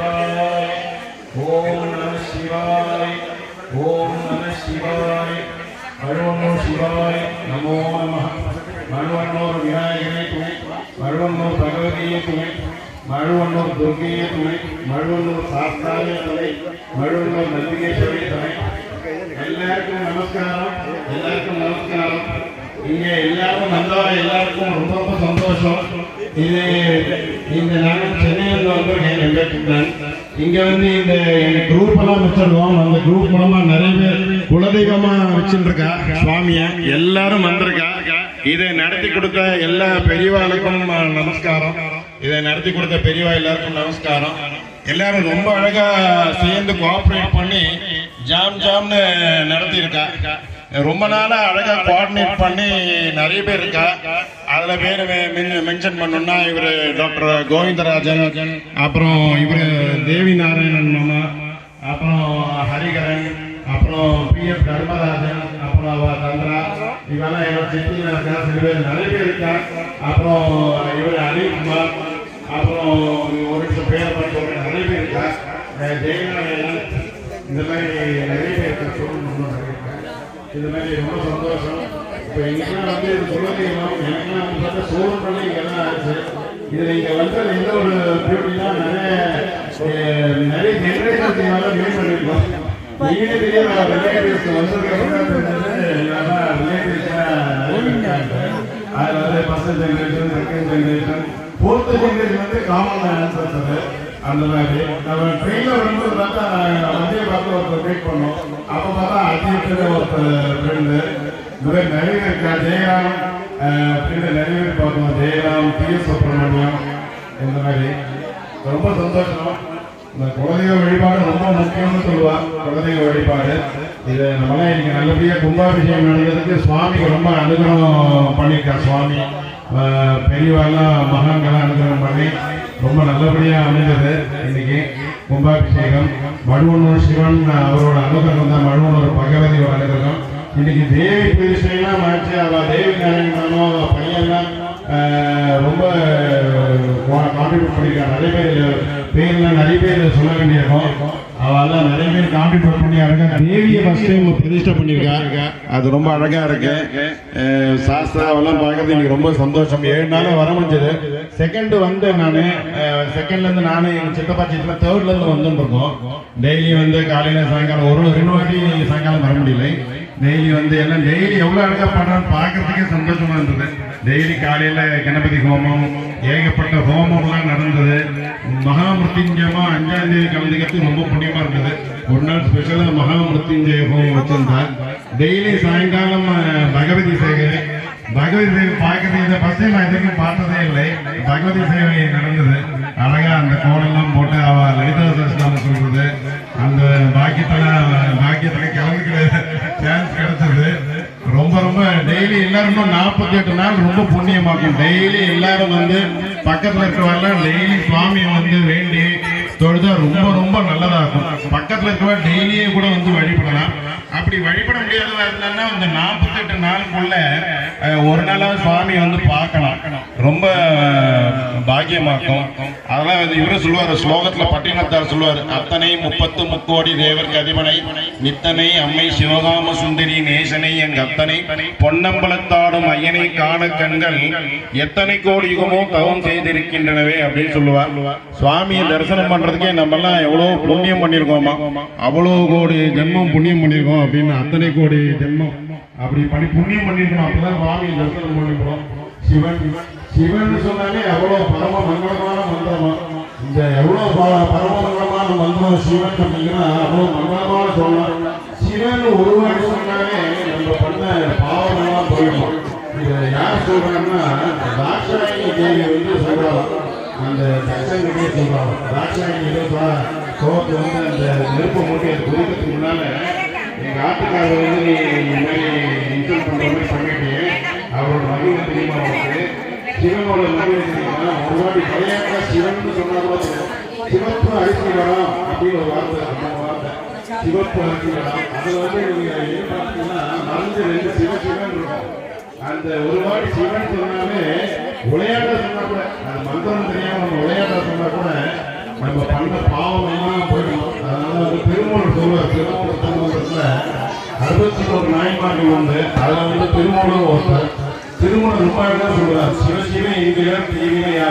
சிவாய. ஓம் நம சிவாய. ஓம் நம சிவாய. மழுவன்னூர் சிவாய நமோ நம. மழுவன்னூர் விநாயகரை துணை, மழுவன்னூர் பகவதியை துணை, மழுவன்னூர் துர்கையை துணை, மழுவன்னூர் சாஸ்தாவை துணை, மழுவன்னூர் நந்திகேஸ்வரி துணை. எல்லாருக்கும் நமஸ்காரம். எல்லாருக்கும் நமஸ்காரம். இங்க எல்லாரும் வந்தா எல்லாருக்கும் ரொம்ப ரொம்ப சந்தோஷம். இது இந்த நாங்கள் சென்னையில் வந்திருக்கேன் எம்பேத்கர். இங்க வந்து இந்த எங்க குரூப் எல்லாம் வச்சிருக்கோம். அந்த குரூப் மூலமா நிறைய பேர் குலதெய்வமா வச்சுருக்கா சுவாமிய. எல்லாரும் வந்திருக்கா. இதை நடத்தி கொடுத்த எல்லா பெரியவாளுக்கும் நமஸ்காரம். இதை நடத்தி கொடுத்த பெரியவா எல்லாருக்கும் நமஸ்காரம். எல்லாரும் ரொம்ப அழகா சேர்ந்து கோஆபரேட் பண்ணி ஜாம்னு நடத்தியிருக்கா. ரொம்ப நாளா அழகா கோஆர்டினேட் பண்ணி நிறைய பேர் இருக்கா. அதுல பேர் மென்ஷன் பண்ணணும்னா இவர் டாக்டர் கோவிந்தராஜன், அப்புறம் இவர் தேவி நாராயணன் மாமா, அப்புறம் ஹரிகரன், அப்புறம் பி.எஃப். தர்மராஜன், அப்புறம் சந்திரா, இவெல்லாம் என்னோட செட்டியில் இருக்கா. சில பேர் நிறைய பேர் இருக்கா. அப்புறம் இவர் அனில்குமார், அப்புறம் ஒரு சில பேரை பார்த்து நிறைய பேர் இருக்கா. ஜெயநாராயணன், இந்த மாதிரி நிறைய பேர் இருக்கா. இது மாதிரி ரொம்ப சந்தோஷம். இப்போ எங்களுக்குலாம் வந்து இது குலதெய்வம். எனக்குலாம் வந்து பார்த்தா சோழப்பள்ளி இங்கெல்லாம் ஆச்சு. இதில் இங்கே வந்து எந்த ஒரு பியூட்டினா நிறைய ஜென்ரேஷன் மீட் பண்ணியிருக்கோம். நீங்களே தெரிய ரிலேட்டிவ்ஸ் வந்திருக்கிறது. அதில் வந்து first generation, second generation, fourth generation வந்து காமன் ஆன்சர்ஸ். அந்த மாதிரி நம்ம ட்ரெயினில் வரும்போது பார்த்தா வண்டியை பார்த்து ஒருத்தர் வெயிட் பண்ணோம். அப்போ பார்த்தா அஜித் ஒருத்தர் ஃப்ரெண்டு, இந்த மாதிரி நிறைய இருக்கா. ஜெயராம் ஃப்ரெண்டு நிறைய பேர் பார்த்தோம். ஜெயராம், டி.எஸ். சுப்பிரமணியம், இந்த மாதிரி ரொம்ப சந்தோஷம். இந்த குலதெய்வ வழிபாடு ரொம்ப முக்கியம்னு சொல்லுவாள். குலதெய்வ வழிபாடு இதை நம்மளாம் இன்னைக்கு நல்லபடியாக கும்பாபிஷேகம் நடந்ததுக்கு சுவாமிக்கு ரொம்ப அனுகிரகம் பண்ணியிருக்கா. சுவாமி பெரியவாள்லாம் மகான்கள்லாம் அனுகிரகம் பண்ணி ரொம்ப நல்லபடியாக அமைந்தது. இன்னைக்கு கும்பாபிஷேகம். மழுவன்னூர் சிவன் அவரோட அனுகிரகம் தான். மழுவன்னூர் பகவதியோட அனுகிரகம். இன்னைக்கு தேவி பிரதிஷ்டையெல்லாம் ஆச்சு. அவள் தேவி நாராயணனோ பையன்லாம் ரொம்ப கான்ட்ரிபியூட் பண்ணியிருக்காங்க. நிறைய பேர் பேர்லாம் நிறைய பேர் சொல்ல வேண்டியிருக்கும். அவெல்லாம் நிறைய பேர் கான்ட்ரிபியூட் பண்ணி அழகாக தேவியை ஃபர்ஸ்ட் டைம் பிரதிஷ்டை பண்ணியிருக்கா. அது ரொம்ப அழகாக இருக்கு. சாஸ்திராவெல்லாம் பார்க்கறது எனக்கு ரொம்ப சந்தோஷம். 7 நாள் வர முடிஞ்சது. செகண்ட் வந்து நான் செகண்ட்லேருந்து நானும் எங்கள் சித்தப்பா சித்தில் தேர்ட்லேருந்து வந்துருக்கோம். டெய்லி வந்து காலையில் சாயங்காலம் ஒரு 2 வாட்டி சாயங்காலம் வர முடியல. டெய்லி வந்து எல்லாம் டெய்லி எவ்வளோ அழகாக பண்ணுறான்னு பார்க்கறதுக்கே சந்தோஷமா இருந்தது. டெய்லி காலையில் கணபதி ஹோமம், ஏகப்பட்ட ஹோமம்லாம் நடந்தது. மகாமிருத்யுஞ்சயமா 5ஆம் தேதி கலந்துக்கிறது ரொம்ப புண்ணியமா இருந்தது. ஒரு நாள் ஸ்பெஷலாக மகாமிருத்யுஞ்சய ஹோமம் வச்சிருந்தார். டெய்லி சாயங்காலம் பகவதி சேவை பார்க்கறது. இதை ஃபர்ஸ்ட் டைம் நான் எதுக்கும் பார்த்ததே இல்லை. பகவதி சேவை நடந்தது. அழகா அந்த கோலெல்லாம் போட்டு அவ லலிதா சஹஸ்ரநாமம் சொல்றது, அந்த பாக்கியத்துல கலந்துக்கிற சான்ஸ் கிடைச்சது. ரொம்ப ரொம்ப டெய்லி எல்லாரும் 48 நாள் ரொம்ப புண்ணியமாக்கும். டெய்லி எல்லாரும் வந்து பக்கத்துல இருக்கிறவங்க டெய்லி சுவாமியை வந்து வேண்டி தொழுதா ரொம்ப ரொம்ப நல்லதா இருக்கும். பக்கத்துல இருக்கிறவங்க டெய்லியே கூட வந்து வழிபடலாம். அப்படி வழிபட முடியாததா இருந்தா இந்த 48 நாளுக்குள்ள ஒரு நாளாவது சுவாமி வந்து பார்க்கலாம். ரொம்ப பாக்கியமாக்கும். அதெல்லாம் இவரு சொல்லுவாரு, ஸ்லோகத்துல பட்டினத்தார் சொல்லுவாரு, அத்தனை 30 முக்கோடி தேவர் கதிபனை நித்தனை அம்மை சிவகாம சுந்தரி நேசனை எங்க அத்தனை பொன்னம்பலத்தாடும் ஐயனை காண கண்கள் எத்தனை கோடி யுகமோ தவம் செய்திருக்கின்றனவே அப்படின்னு சொல்லுவார். சுவாமியை தரிசனம் பண்றதுக்கே நம்ம எல்லாம் எவ்வளவு புண்ணியம் பண்ணிருக்கோமா, அவ்வளவு கோடி ஜென்மம் புண்ணியம் பண்ணிருக்கோம் அப்படின்னு. அத்தனை கோடி ஜென்மம் அப்படி பண்ணி புண்ணியம் பண்ணிருக்கணும். அப்பதான் சுவாமியை தரிசனம் பண்ணிருக்கோம். சிவன் சொன்னாலே எவ்வளவு பரம மங்களமான மந்திரமா. இந்த எவ்வளவு பரம மங்களமான மந்திரம் சிவன் அப்படிங்கன்னா அவ்வளவு மங்களமான சொல்லலாம். சிவன் ஒரு வாட்டி சொன்னாலே நம்ம பண்ண பாவமெல்லாம் போயிடும். இதை யார் சொல்றாங்கன்னா தாட்சாயணி தேவி வந்து சொல்றாங்க. அந்த தட்சங்கிட்டே சொல்றாங்க. தாட்சாயணி சோத்து வந்து அந்த நெருப்பை மூட்டி அது குதிக்கிறதுக்கு முன்னால எங்க ஆட்டுக்காரர் வந்து நீ இந்த மாதிரி இன்சல்ட் பண்ற மாதிரி பண்ணிட்டு அவரோட மகிமை தெரியுமா வந்து சிவனோட மகிமை தெரியுமா. ஒரு வாட்டி பழையாக்கா சிவன் சொன்னா கூட சிவப்பு அரிசி வரம் அப்படின்னு ஒரு வார்த்தை. அந்த வார்த்தை சிவப்பு அரிசி வரம். அதுல வந்து நீங்க என்ன பார்த்தீங்கன்னா மறந்து 2 சிவன் இருக்கும். அந்த ஒரு வாட்டி சிவன் சொன்னாலே விளையாட சொன்னா கூட, அது மந்திரம் தெரியாம நம்ம விளையாட சொன்னா கூட நம்ம பண்ண பாவம் எல்லாம் போயிடும். அதனால வந்து திருமூலர் சொல்லுவார், திருமூலர் திருமூலத்துல 61 நாய்மார்கள் உண்டு. அதுல வந்து திருமூலர் ஒருத்தர். திருமூலர் ரொம்ப சொல்லுவார், சிவசிவ இந்தியர் தீவினையா